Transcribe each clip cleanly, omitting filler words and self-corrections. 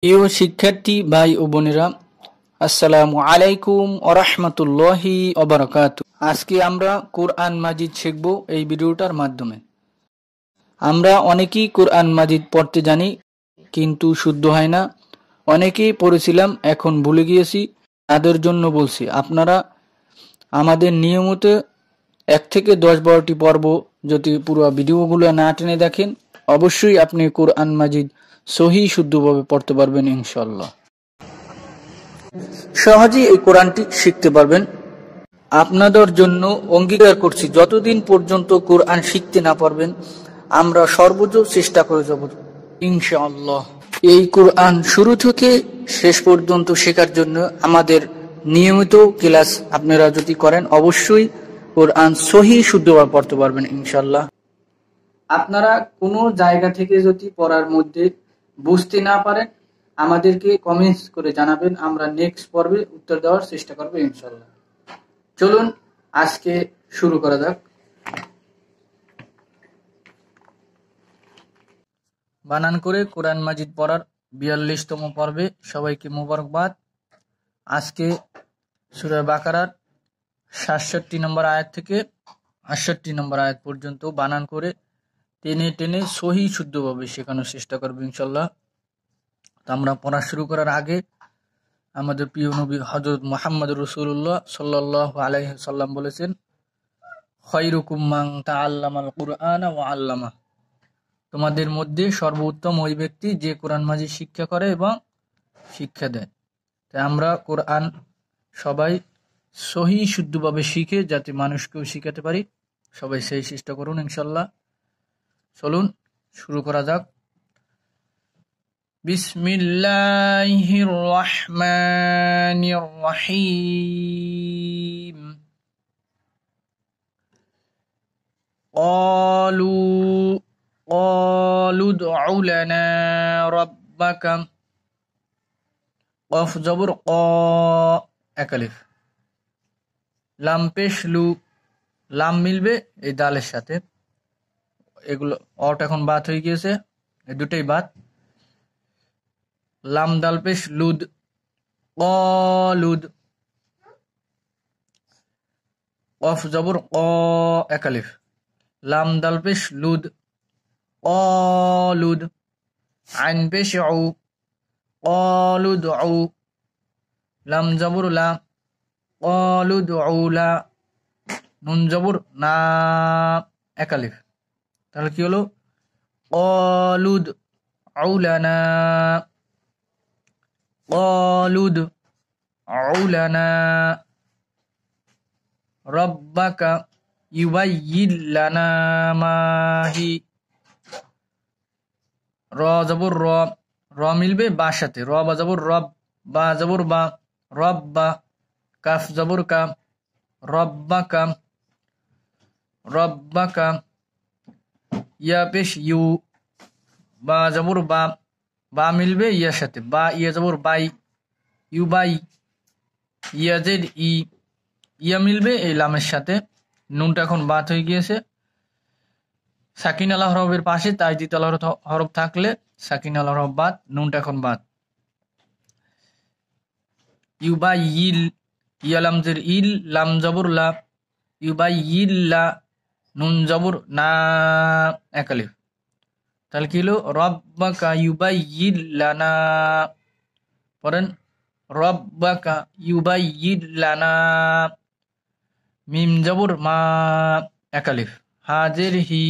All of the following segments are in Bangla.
প্রিয় শিক্ষার্থী ভাই ও বোনেরা, আসসালামু আলাইকুম ওয়া রাহমাতুল্লাহি ওয়া বারাকাতুহু। আজকে আমরা কোরআন মাজিদ শিখব এই ভিডিওটার মাধ্যমে। আমরা অনেকেই কোরআন মাজিদ পড়তে জানি, কিন্তু শুদ্ধ হয় না। অনেকেই পড়েছিলাম, এখন ভুলে গিয়েছি। তাদের জন্য বলছি, আপনারা আমাদের নিয়মিত 1 থেকে 10-12টি পর্ব যদি পুরো ভিডিওগুলো না টেনে দেখেন, অবশ্যই আপনি কোরআন মাজিদ সহি শুদ্ধভাবে পড়তে পারবেন ইনশাআল্লাহ। সহজেই এই কোরআনটি শিখতে পারবেন। আপনাদের জন্য অঙ্গীকার করছি, যতদিন পর্যন্ত কোরআন শিখতে না পারবেন, আমরা সর্বোচ্চ চেষ্টা করে যাব ইনশাআল্লাহ। এই কোরআন শুরু থেকে শেষ পর্যন্ত শেখার জন্য আমাদের নিয়মিত ক্লাস আপনারা যদি করেন, অবশ্যই কোরআন সহি শুদ্ধভাবে পড়তে পারবেন ইনশাআল্লাহ। আপনারা কোনো জায়গা থেকে যদি পড়ার মধ্যে বুঝতে না পারেন, আমাদেরকে কমেন্টস করে জানাবেন, আমরা নেক্সট পর্বে উত্তর দেওয়ার চেষ্টা করবো ইনশাআল্লাহ। চলুন আজকে শুরু করা যাক। বানান করে কোরআন মাজিদ পড়ার 42তম পর্বে সবাইকে মোবারকবাদ। আজকে সূরা বাকারার 67 নম্বর আয়াত থেকে 68 নম্বর আয়াত পর্যন্ত বানান করে টেনে টেনে সহি শুদ্ধভাবে শেখানোর চেষ্টা করবো ইনশাআল্লাহ। তো আমরা পড়া শুরু করার আগে আমাদের প্রিয় নবী হযরত মুহাম্মদ রাসূলুল্লাহ সাল্লাল্লাহু আলাইহি সাল্লাম বলেছেন, খায়রুকুম মান তাআল্লামাল কুরআনা ওয়া আল্লামা। তোমাদের মধ্যে সর্বোত্তম ওই ব্যক্তি যে কোরআন মাজিদ শিক্ষা করে এবং শিক্ষা দেয়। তাই আমরা কোরআন সবাই সহি শুদ্ধভাবে শিখে যাতে মানুষকেও শিখাতে পারি, সবাই সেই চেষ্টা করুন ইনশাআল্লাহ। চলুন শুরু করা যাক। বিসমিল্লাহির রহমানির রহিম। قالوا ادع لنا ربك। কফ জবর ক, এক আলিফ। লাম পেশ লু, লাম মিলবে এই দালের সাথে। এগুলো অট এখন বাত হয়ে গিয়েছে, এই দুটোই বাত। লাম দাল পেশ লুদ, কলুদ। কফ জবর ক, এক আলিফ। লাম দাল পেশ লুদ, কলুদ। আইন পেশ উ, কলুদ উ। লাম জবর লা, কলুদ লা। নুন জবর না, এক আলিফ। তাহলে কি হলো? কলুদ আউলানা, কলুদ আউলানা। রব্বাকা ইউবাইয়িন লানা মাহি। র জবর র, র মিলবে বা সাথে। র বা জবর রব, বা জবর বা, রব্বা। কাফ জবর কা, রব্বাকা, রব্বাকা। ইয়া পেশ ইউ, বা জবর বা, বা মিলবে ইয়ার সাথে। বা ইয়া জবর বাই, ইউ বাই। ইয়া জেড ই, ইয়া মিলবে এই লামের সাথে। নুনটা এখন বাত হয়ে গিয়েছে সাকিন আলা হরফের পাশে, তাই দ্বিতীয় আলা হরফ থাকলে সাকিন আলা হরফ বাদ, নুনটা এখন বাদ। ইউ বাই ইল, ইয়া লামজের ইল, লাম জবর লা, ইউ বাই ইল্লা। নুন জবর না, এক আলিফ। তাহলে কি হলো? রব্বাকা ইউবাইয়িন লানা। পড়েন, রব্বাকা ইউবাইয়িন লানা। মিম জবর মা, এক আলিফ। হাজের হি,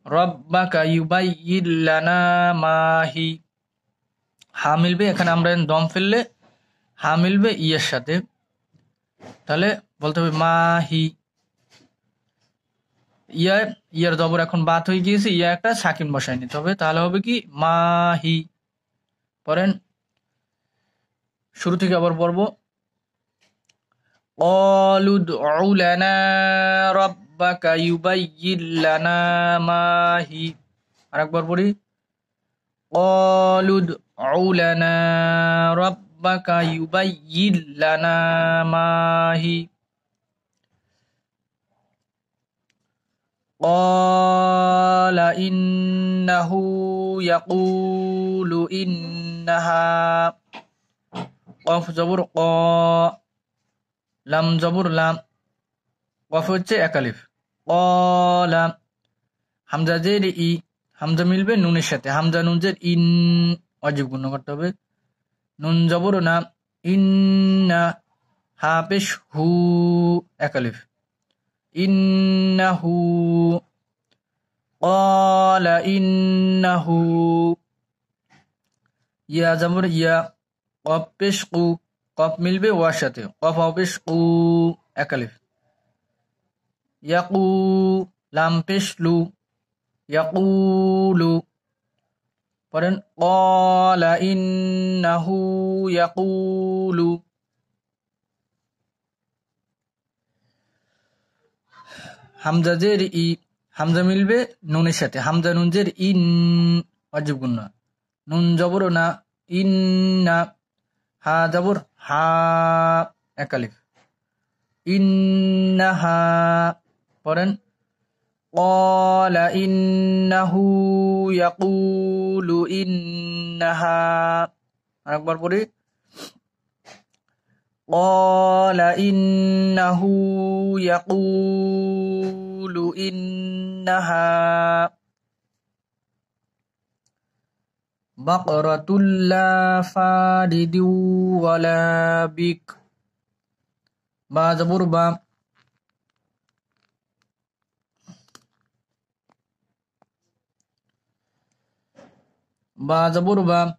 রব্বাকা ইউবাইয়িন লানা মাহি। হা মিলবে এখানে, আমরা দম ফেললে হা মিলবে ইয়ের সাথে, তাহলে বলতে হবে মাহি। ইয়ার জবর এখন বাত হয়ে গিয়েছে, ইয়া একটা সাকিন বসায় নিতে হবে, তাহলে হবে কি? মাহি। পড়েন, শুরু থেকে আবার পড়বো। قالوا ادع لنا ربك يبين لنا ما هي। আরেকবার পড়ি। قالوا ادع لنا ربك يبين لنا ما هي। قال إنه يقول إنها قف জবর ক লাম জবর লাম কফ হচ্ছে একালিফ কলা হামজা জের ই হামজা মিলবে নুনের সাথে হামজা নুন জের ইন ওয়াজিব গুণ করতে হবে নুন জবর না ইন্না হা পেশ হু একালিফ ইন্নাহু ক্বালা ইন্নাহু ইয়া জবর ইয়া কফ পেশ কু কফ মিলবে ওয়ার সাথে কফ পেশ কু একালিফ ইয়াকু লাম পেশ লু ইয়াকুলু পড়েন ক্বালা ইন্নাহু ইয়াকুলু হামজা জের ই হামজা মিলবে নুনের সাথে হামজা নুন জের ইন ওয়াজিব গুণ নুন জবর না ইন্না হা জবর হা একালিফ ইন্নাহা পড়েন ক্বালা ইন্নাহু ইয়াকুলু ইন্নাহা আরেকবার পড়ি قال إنه يقول إنها بقرة لا فارض ولا بك با زبر با با زبر با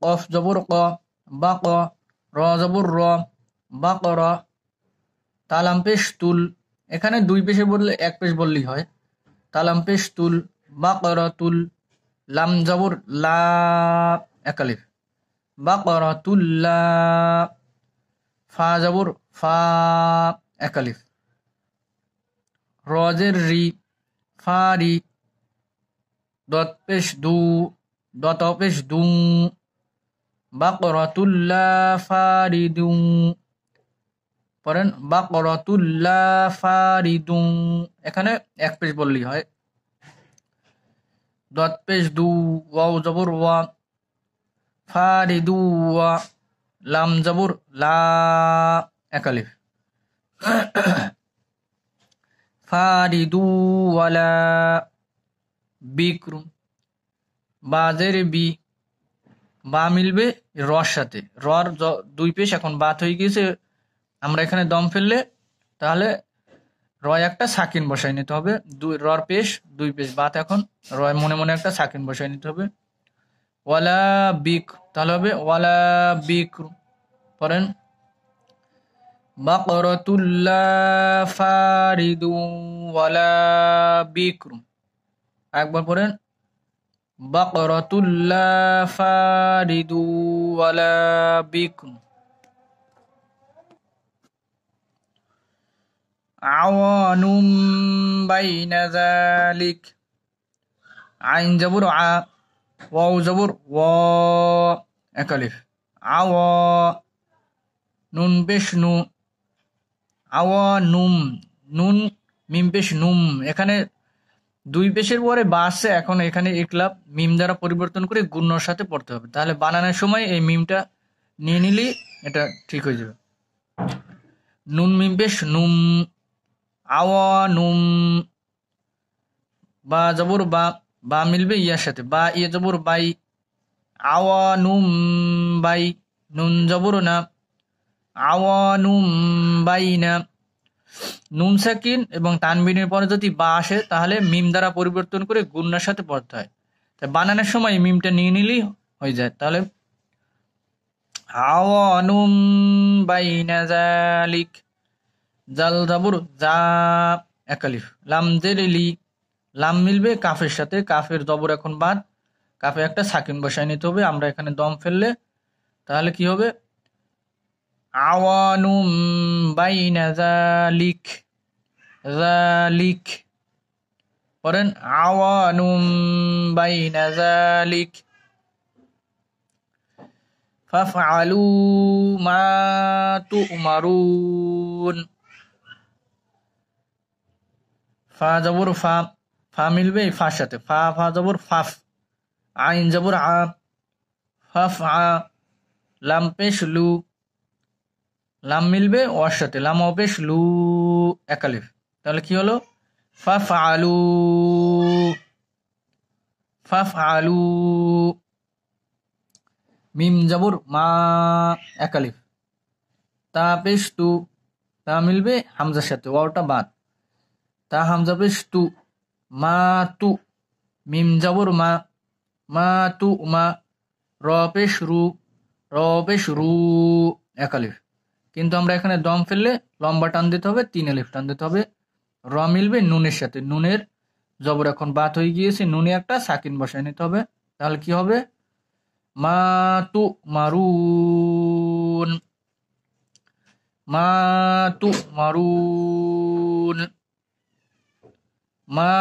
قف زبر ق بق را زبر را বাকরা তালাম পেশ তুল এখানে দুই পেশে বললে এক পেশ বললেই হয় তালাম পেশ তুল বাকরাতুল লাম জবর লা একালিফ বাকরাতুল্লা ফা জবর ফা একালিফ রজের রি ফারি দত পেশ দু দত পেশ দু বাকরাতুল্লা ফারিদু পড়েন বাকরাতুল্লা ফারিদু এখানে এক পেশ বললেই হয় দত পেশ দু ওয়াও জবর ওয়া ফারিদু ওয়া লাম জবর লা একালিফ ফারিদু ওয়ালা বিক্রু বাজের বি বা মিলবে রর সাথে রর দুই পেশ এখন বাত হয়ে গিয়েছে আমরা এখানে দম ফেললে তাহলে রয় একটা সাকিন বসাই নিতে হবে দুই রর পেশ দুই পেশ বাত এখন রয় মনে মনে একটা সাকিন বসাই নিতে হবে ওয়ালা বিক তাহলে হবে ওয়ালা বিক পড়েন বাকরাতুল্লা ফারিদু ওয়ালা বিক্রু একবার পড়েন বাকরাতুল্লা ফারিদু ওয়ালা বিক্রু আওয়ানুম বাইনা যালিক আইন জবর আ ওয়াও জবর ওয়া একালিফ আওয়া নুন পেশ নু আওয়া নুম নুন মিম পেশ নুম এখানে দুই পেশের পরে বা আসছে এখন এখানে একলাপ মিম দ্বারা পরিবর্তন করে গুণর সাথে পড়তে হবে তাহলে বানানোর সময় এই মিমটা নিয়ে নিলেই এটা ঠিক হয়ে যাবে নুন মিম পেশ নুম আওয়া নুম বা জবর বা বা মিলবে ইয়ার সাথে বা ইয়ে জবর বাই আওয়া নুম বাই নুন জবর না আওয়া নুম বাই না নুন সাকিন এবং তানবিনের পরে যদি বা আসে তাহলে মিম দ্বারা পরিবর্তন করে গুণনার সাথে পড়তে হয় তাই বানানোর সময় মিমটা নিয়ে নিলেই হয়ে যায় তাহলে আওয়ানুম বাইনা যালিক জাল জাবর যা একালিফ লাম জের লি লাম মিলবে কাফের সাথে কাফের জবর এখন বাদ কাফে একটা সাকিন বসায় নিতে হবে আমরা এখানে দম ফেললে তাহলে কি হবে আওয়ানুম বাইনা যালিক যালিক পড়েন আওয়ানুম বাইনা যালিক ফাফআলু মা তু'মারুন ফা জবর ফা ফা মিলবে এই ফার সাথে, ফা ফা জবর ফাফ, আইন জবর আ, ফাফ আ, লাম পেশ লু, লাম মিলবে ওয়ার সাথে, লাম অপেশ লু, একালিফ। তাহলে কি হলো? ফাফ আলু, ফাফ আলু। মিম জবর মা, একালিফ। তা পেশ তু, তা মিলবে হামজার সাথে, ওয়াওটা বাদ, তা হামজা পেশ তু, মা তু। মিম জবর মা, মা তু মা। র পেশ রু, র পেশ রু, একালিফ। কিন্তু আমরা এখানে দম ফেললে লম্বা টান দিতে হবে, 3 আলিফ টান দিতে হবে। র মিলবে নুনের সাথে, নুনের জবর এখন বাত হয়ে গিয়েছে, নুনে একটা সাকিন বসায় নিতে হবে। তাহলে কি হবে? মা তু মারুন, মা তু মারুন, মা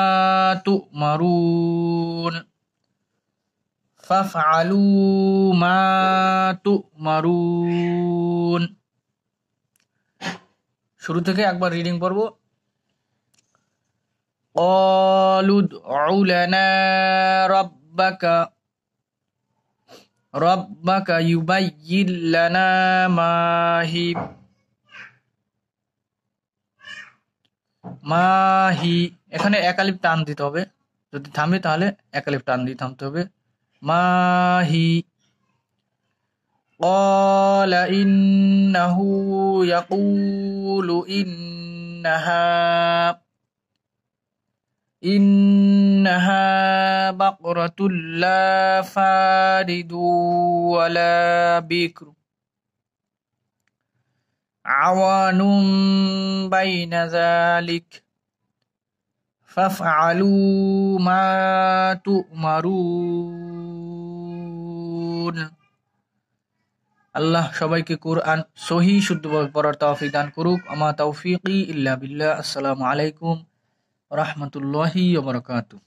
তু মারুন। ফাফআলু মা তু মারুন। শুরু থেকে একবার রিডিং পড়ব। قالوا ادع لنا ربك يبين لنا ما هي মাহি। এখানে একালিফ টান দিতে হবে, যদি থামে তাহলে একালিফ টান দিয়ে থামতে হবে। মাহি। قال إنه يقول إنها بقرة لا فارض ولا بكر عوان بين ذلك فافعلوا ما تؤمرون। আল্লাহ সবাইকে কোরআন সহি শুদ্ধভাবে পড়ার তৌফিক দান করুক। আমা তৌফিকি ইল্লা বিল্লাহ। আসসালামু আলাইকুম ওয়া রাহমাতুল্লাহি ওয়া বারাকাতুহু।